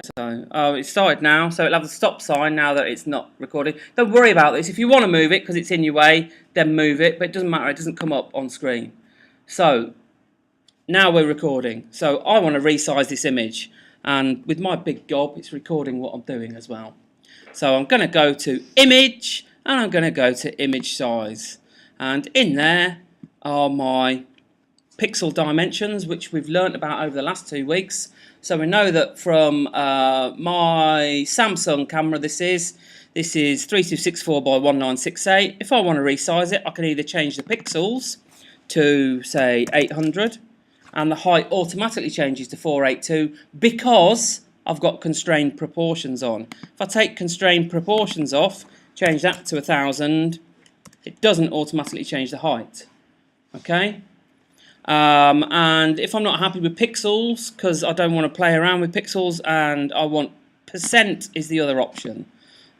So, oh, it started now, so it'll have the stop sign now that it's not recording. Don't worry about this. If you want to move it because it's in your way, then move it, but it doesn't matter. It doesn't come up on screen. So, now we're recording. So, I want to resize this image, and with my big gob, it's recording what I'm doing as well. So, I'm going to go to Image, and I'm going to go to Image Size. And in there are my pixel dimensions, which we've learnt about over the last 2 weeks. So we know that from my Samsung camera, this is 3264 by 1968. If I want to resize it, I can either change the pixels to, say, 800, and the height automatically changes to 482 because I've got constrained proportions on. If I take constrained proportions off, change that to 1000, it doesn't automatically change the height. Okay? And if I'm not happy with pixels, because I don't want to play around with pixels, and I want percent is the other option.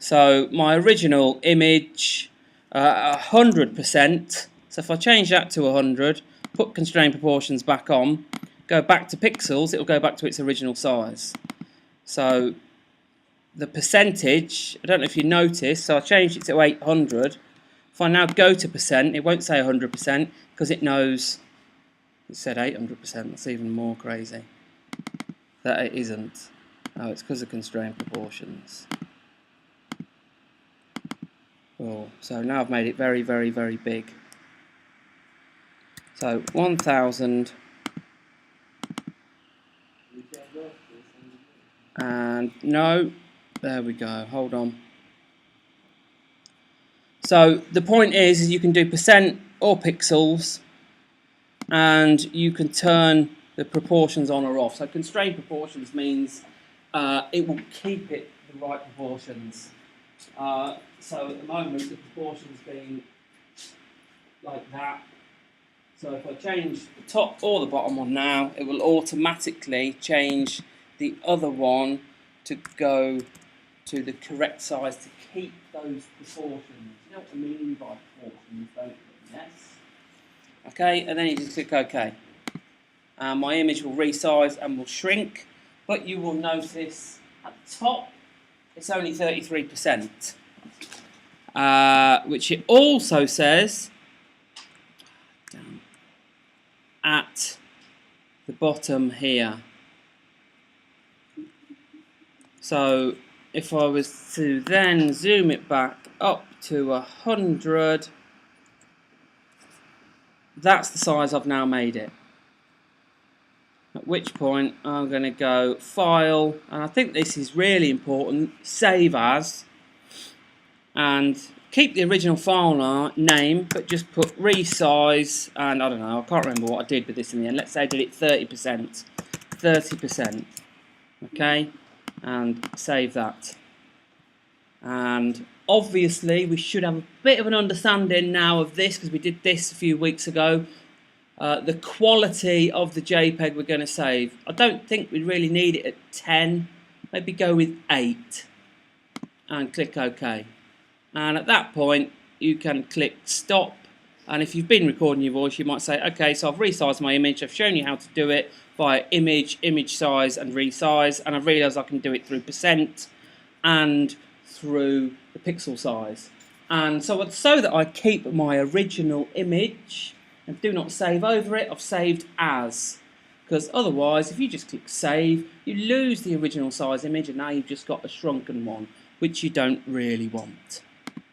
So my original image, 100%. So if I change that to 100, put constrained proportions back on, go back to pixels, it'll go back to its original size. So the percentage, I don't know if you noticed, so I changed it to 800. If I now go to percent, it won't say 100% because it knows. It said 800%, that's even more crazy. That it isn't. Oh, it's because of constrained proportions. Oh, so now I've made it very, very, very big. So 1000. And no, there we go, hold on. So the point is you can do percent or pixels, and you can turn the proportions on or off. So constrained proportions means it will keep it the right proportions. So at the moment the proportions being like that. So if I change the top or the bottom one now, it will automatically change the other one to go to the correct size to keep those proportions. You know what I mean by proportions, don't you? Yes. Okay, and then you just click OK. My image will resize and will shrink, but you will notice at the top it's only 33%, which it also says at the bottom here. So if I was to then zoom it back up to 100, that's the size I've now made it. At which point I'm going to go File, and I think this is really important, Save As, and keep the original file name, but just put resize, and I don't know, I can't remember what I did with this in the end. Let's say I did it 30%, 30%, okay, and save that. And obviously we should have a bit of an understanding now of this because we did this a few weeks ago. The quality of the JPEG we're going to save. I don't think we really need it at 10. Maybe go with 8 and click OK. And at that point you can click stop, and if you've been recording your voice you might say, okay, so I've resized my image, I've shown you how to do it via image, image size and resize, and I've realised I can do it through percent and through the pixel size. And so that I keep my original image and do not save over it, I've saved as, because otherwise if you just click save you lose the original size image and now you've just got a shrunken one, which you don't really want.